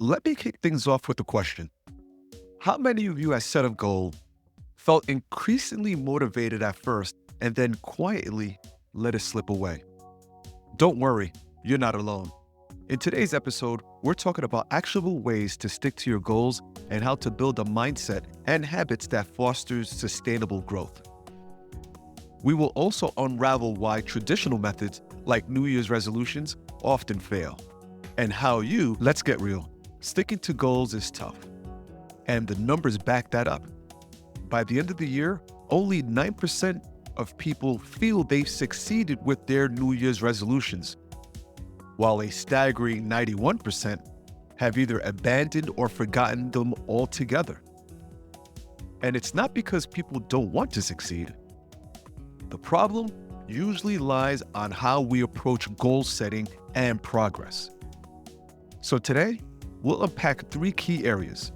Let me kick things off with a question. How many of you, as set a goal, felt increasingly motivated at first and then quietly let it slip away? Don't worry, you're not alone. In today's episode, we're talking about actionable ways to stick to your goals and how to build a mindset and habits that fosters sustainable growth. We will also unravel why traditional methods like New Year's resolutions often fail, and how let's get real, sticking to goals is tough. And the numbers back that up. By the end of the year, only 9% of people feel they've succeeded with their New Year's resolutions, while a staggering 91% have either abandoned or forgotten them altogether. And it's not because people don't want to succeed. The problem usually lies on how we approach goal setting and progress. So today, we'll unpack three key areas: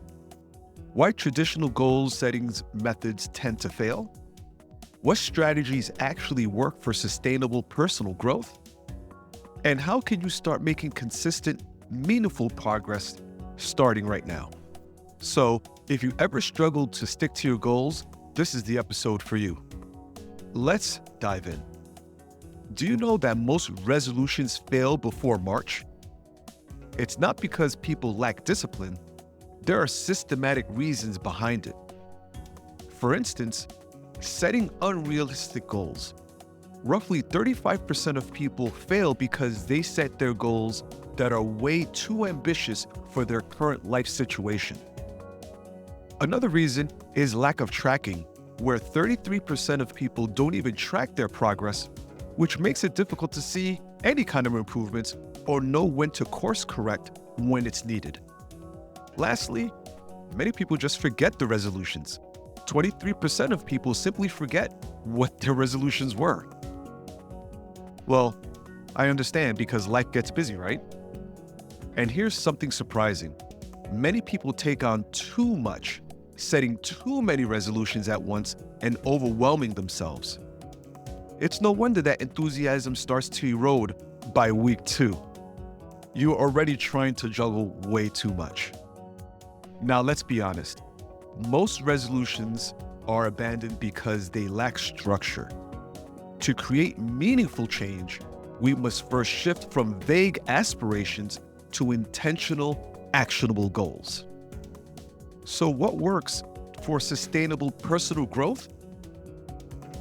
why traditional goal settings methods tend to fail, what strategies actually work for sustainable personal growth, and how can you start making consistent, meaningful progress starting right now. So if you ever struggled to stick to your goals, this is the episode for you. Let's dive in. Do you know that most resolutions fail before March? It's not because people lack discipline. There are systematic reasons behind it. For instance, setting unrealistic goals. Roughly 35% of people fail because they set their goals that are way too ambitious for their current life situation. Another reason is lack of tracking, where 33% of people don't even track their progress, which makes it difficult to see any kind of improvements or know when to course correct when it's needed. Lastly, many people just forget the resolutions. 23% of people simply forget what their resolutions were. Well, I understand because life gets busy, right? And here's something surprising. Many people take on too much, setting too many resolutions at once and overwhelming themselves. It's no wonder that enthusiasm starts to erode by week 2. You're already trying to juggle way too much. Now, let's be honest. Most resolutions are abandoned because they lack structure. To create meaningful change, we must first shift from vague aspirations to intentional, actionable goals. So what works for sustainable personal growth?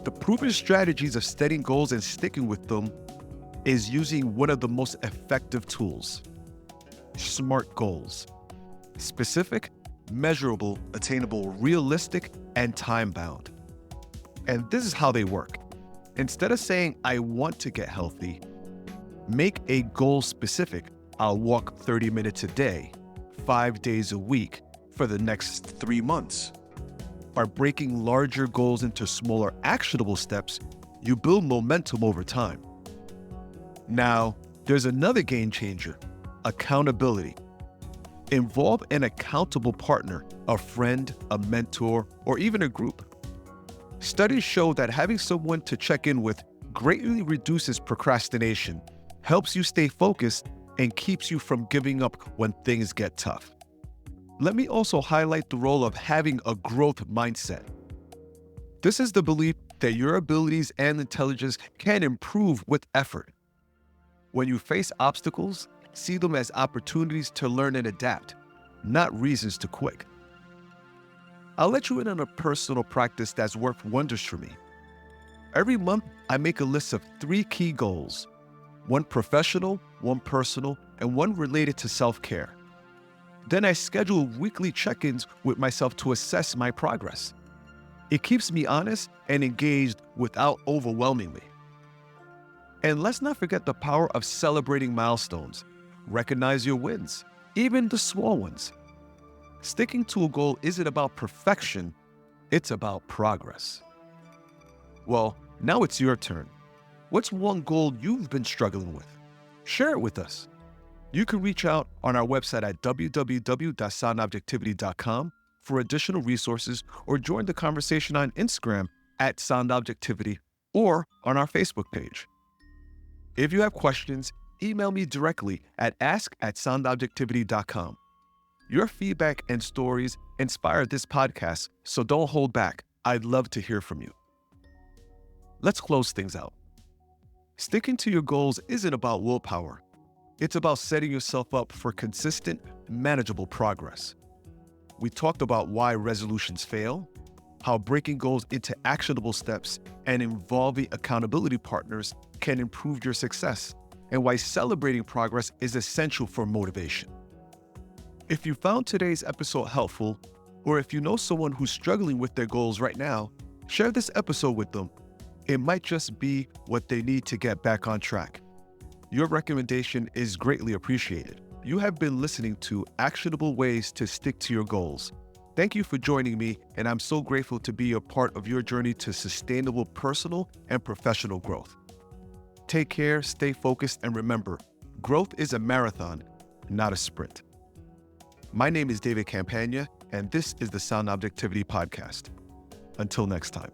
The proven strategies of setting goals and sticking with them is using one of the most effective tools: SMART goals. Specific, measurable, attainable, realistic, and time-bound. And this is how they work. Instead of saying, I want to get healthy, make a goal specific. I'll walk 30 minutes a day, 5 days a week for the next 3 months. By breaking larger goals into smaller, actionable steps, you build momentum over time. Now, there's another game changer: accountability. Involve an accountable partner, a friend, a mentor, or even a group. Studies show that having someone to check in with greatly reduces procrastination, helps you stay focused, and keeps you from giving up when things get tough. Let me also highlight the role of having a growth mindset. This is the belief that your abilities and intelligence can improve with effort. When you face obstacles, see them as opportunities to learn and adapt, not reasons to quit. I'll let you in on a personal practice that's worked wonders for me. Every month, I make a list of 3 key goals: one professional, one personal, and one related to self-care. Then I schedule weekly check-ins with myself to assess my progress. It keeps me honest and engaged without overwhelming me. And let's not forget the power of celebrating milestones. Recognize your wins, even the small ones. Sticking to a goal isn't about perfection, it's about progress. Well, now it's your turn. What's one goal you've been struggling with? Share it with us. You can reach out on our website at www.soundobjectivity.com for additional resources, or join the conversation on Instagram at soundobjectivity or on our Facebook page. If you have questions, email me directly at ask@soundobjectivity.com. Your feedback and stories inspired this podcast, so don't hold back. I'd love to hear from you. Let's close things out. Sticking to your goals isn't about willpower. It's about setting yourself up for consistent, manageable progress. We talked about why resolutions fail, how breaking goals into actionable steps and involving accountability partners can improve your success, and why celebrating progress is essential for motivation. If you found today's episode helpful, or if you know someone who's struggling with their goals right now, share this episode with them. It might just be what they need to get back on track. Your recommendation is greatly appreciated. You have been listening to Actionable Ways to Stick to Your Goals. Thank you for joining me, and I'm so grateful to be a part of your journey to sustainable personal and professional growth. Take care, stay focused, and remember, growth is a marathon, not a sprint. My name is David Campagna, and this is the Sound Objectivity Podcast. Until next time.